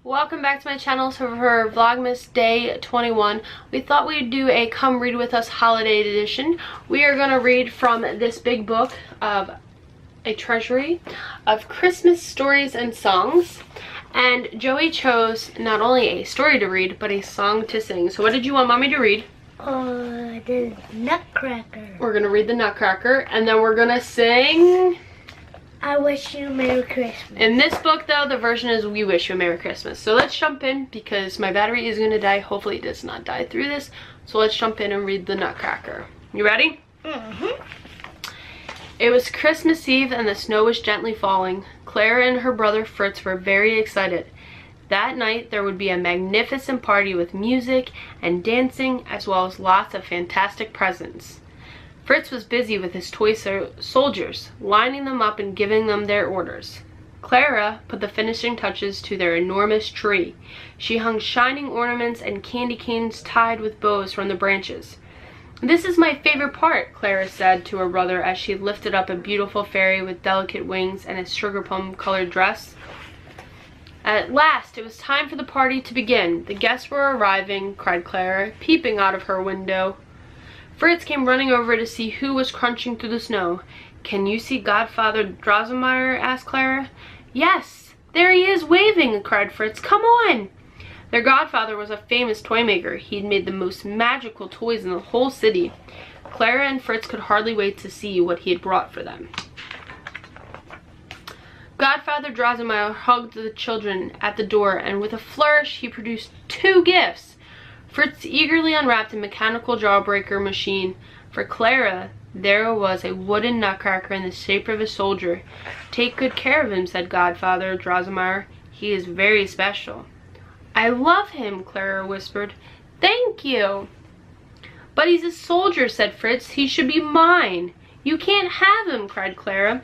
Welcome back to my channel. So for Vlogmas Day 21, we thought we'd do a Come Read With Us holiday edition. We are going to read from this big book of a treasury of Christmas stories and songs. And Joey chose not only a story to read, but a song to sing. So what did you want Mommy to read? The Nutcracker. We're going to read the Nutcracker, and then we're going to sing... I Wish You a Merry Christmas. In this book, though, the version is We Wish You a Merry Christmas. So let's jump in because my battery is going to die. Hopefully it does not die through this. So let's jump in and read the Nutcracker. You ready? Mm-hmm. It was Christmas Eve and the snow was gently falling. Clara and her brother Fritz were very excited. That night there would be a magnificent party with music and dancing as well as lots of fantastic presents. Fritz was busy with his toy soldiers, lining them up and giving them their orders. Clara put the finishing touches to their enormous tree. She hung shining ornaments and candy canes tied with bows from the branches. "This is my favorite part," Clara said to her brother as she lifted up a beautiful fairy with delicate wings and a sugar plum colored dress. At last, it was time for the party to begin. "The guests were arriving," cried Clara, peeping out of her window. Fritz came running over to see who was crunching through the snow. "Can you see Godfather Drosselmeyer?" asked Clara. "Yes, there he is waving," cried Fritz. "Come on!" Their godfather was a famous toy maker. He'd made the most magical toys in the whole city. Clara and Fritz could hardly wait to see what he had brought for them. Godfather Drosselmeyer hugged the children at the door, and with a flourish he produced 2 gifts. Fritz eagerly unwrapped a mechanical jawbreaker machine. For Clara, there was a wooden nutcracker in the shape of a soldier. "Take good care of him," said Godfather Drosselmeyer. "He is very special." "I love him," Clara whispered. "Thank you." "But he's a soldier," said Fritz. "He should be mine." "You can't have him," cried Clara.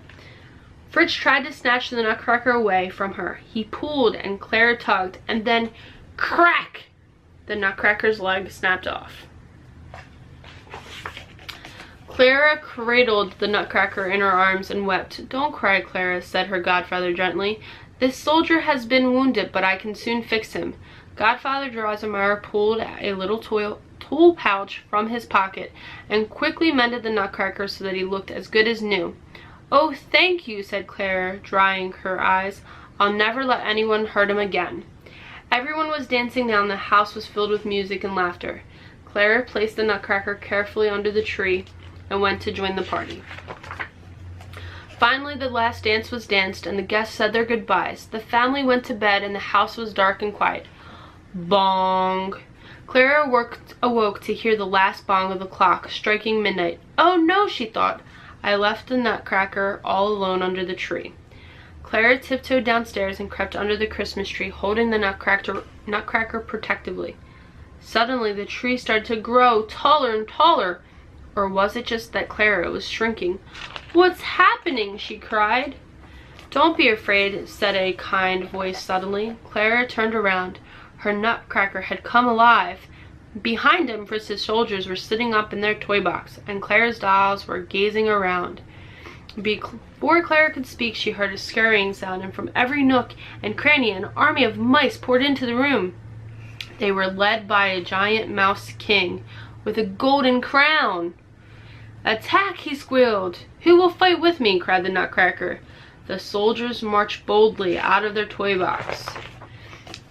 Fritz tried to snatch the nutcracker away from her. He pulled and Clara tugged, and then crack! The nutcracker's leg snapped off. Clara cradled the nutcracker in her arms and wept. "Don't cry, Clara," said her godfather gently. "This soldier has been wounded, but I can soon fix him." Godfather Drosselmeyer pulled a little tool pouch from his pocket and quickly mended the nutcracker so that he looked as good as new. "Oh, thank you," said Clara, drying her eyes. "I'll never let anyone hurt him again." Everyone was dancing now and the house was filled with music and laughter. Clara placed the nutcracker carefully under the tree and went to join the party. Finally, the last dance was danced and the guests said their goodbyes. The family went to bed and the house was dark and quiet. Bong! Clara awoke to hear the last bong of the clock striking midnight. "Oh no," she thought. "I left the nutcracker all alone under the tree." Clara tiptoed downstairs and crept under the Christmas tree, holding the nutcracker protectively. Suddenly, the tree started to grow taller and taller. Or was it just that Clara was shrinking? "What's happening?" she cried. "Don't be afraid," said a kind voice suddenly. Clara turned around. Her nutcracker had come alive. Behind him, Fritz's soldiers were sitting up in their toy box, and Clara's dolls were gazing around. Before Clara could speak, she heard a scurrying sound, and from every nook and cranny an army of mice poured into the room. They were led by a giant mouse king with a golden crown. "Attack!" he squealed. "Who will fight with me?" cried the nutcracker. The soldiers marched boldly out of their toy box.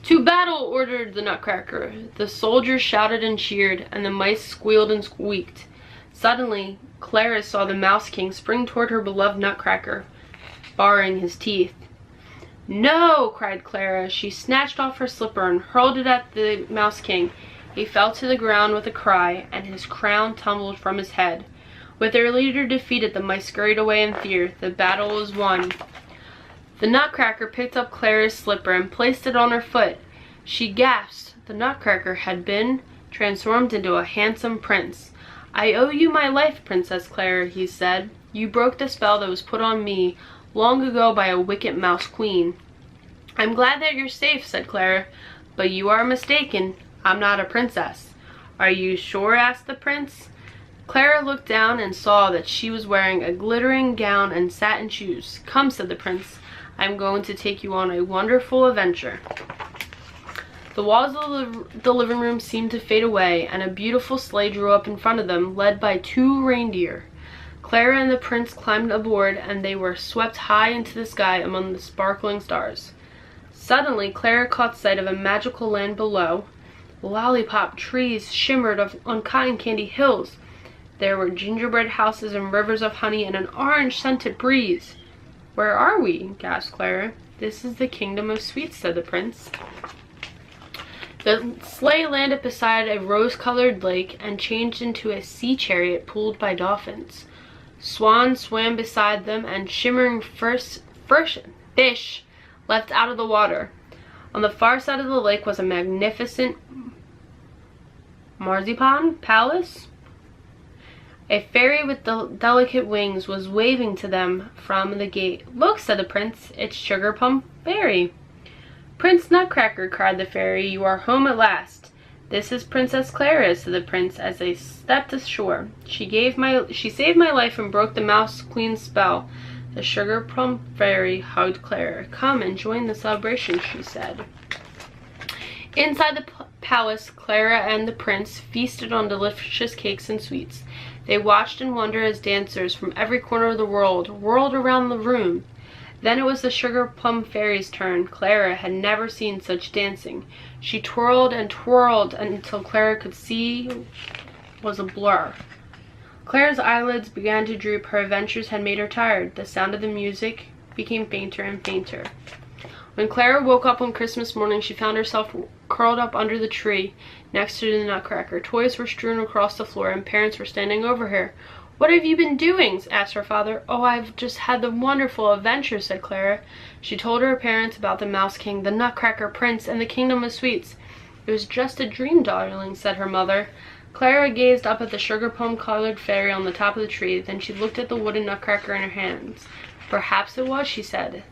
"To battle!" ordered the nutcracker. The soldiers shouted and cheered, and the mice squealed and squeaked. Suddenly, Clara saw the Mouse King spring toward her beloved nutcracker, baring his teeth. "No!" cried Clara. She snatched off her slipper and hurled it at the Mouse King. He fell to the ground with a cry, and his crown tumbled from his head. With their leader defeated, the mice scurried away in fear. The battle was won. The nutcracker picked up Clara's slipper and placed it on her foot. She gasped. The nutcracker had been transformed into a handsome prince. "I owe you my life, Princess Clara," he said. "You broke the spell that was put on me long ago by a wicked mouse queen." "I'm glad that you're safe," said Clara, "but you are mistaken. I'm not a princess." "Are you sure?" asked the prince. Clara looked down and saw that she was wearing a glittering gown and satin shoes. "Come," said the prince. "I'm going to take you on a wonderful adventure." The walls of the living room seemed to fade away, and a beautiful sleigh drew up in front of them, led by 2 reindeer. Clara and the prince climbed aboard, and they were swept high into the sky among the sparkling stars. Suddenly, Clara caught sight of a magical land below. Lollipop trees shimmered on cotton candy hills. There were gingerbread houses and rivers of honey and an orange-scented breeze. "Where are we?" gasped Clara. "This is the kingdom of sweets," said the prince. The sleigh landed beside a rose-colored lake and changed into a sea chariot pulled by dolphins. Swans swam beside them, and shimmering fish leapt out of the water. On the far side of the lake was a magnificent marzipan palace. A fairy with delicate wings was waving to them from the gate. "Look," said the prince, "it's Sugar Plum Fairy." "Prince Nutcracker," cried the fairy, "you are home at last." "This is Princess Clara," said the prince as they stepped ashore. She saved my life and broke the Mouse Queen's spell." The Sugar Plum Fairy hugged Clara. "Come and join the celebration," she said. Inside the palace, Clara and the prince feasted on delicious cakes and sweets. They watched in wonder as dancers from every corner of the world whirled around the room. Then it was the Sugar Plum Fairy's turn. Clara had never seen such dancing. She twirled and twirled until Clara could see was a blur. Clara's eyelids began to droop. Her adventures had made her tired. The sound of the music became fainter and fainter. When Clara woke up on Christmas morning, she found herself curled up under the tree next to the Nutcracker. Toys were strewn across the floor, and parents were standing over her. "What have you been doing?" asked her father. "Oh, I've just had the wonderful adventure," said Clara. She told her parents about the Mouse King, the Nutcracker Prince, and the Kingdom of Sweets. "It was just a dream, darling," said her mother. Clara gazed up at the sugar plum-colored fairy on the top of the tree. Then she looked at the wooden nutcracker in her hands. "Perhaps it was," she said.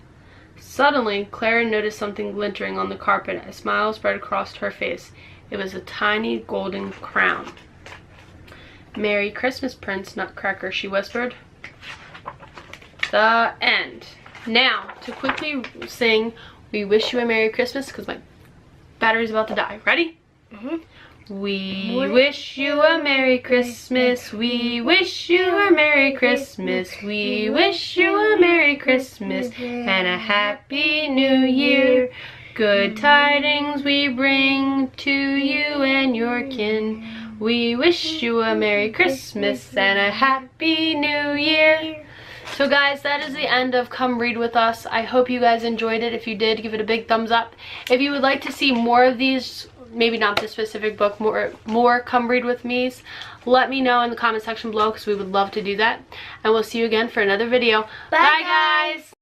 Suddenly, Clara noticed something glittering on the carpet. A smile spread across her face. It was a tiny golden crown. "Merry Christmas, Prince Nutcracker," she whispered. The end. Now, to quickly sing "We Wish You a Merry Christmas" because my battery's about to die. Ready? Mm-hmm. We wish you a Merry Christmas, we wish you a Merry Christmas, we wish you a Merry Christmas and a Happy New Year. Good tidings we bring to you and your kin. We wish you a Merry Christmas and a Happy New Year. So guys, that is the end of Come Read With Us. I hope you guys enjoyed it. If you did, give it a big thumbs up. If you would like to see more of these, maybe not this specific book, more Come Read With Me's, let me know in the comment section below because we would love to do that. And we'll see you again for another video. Bye guys!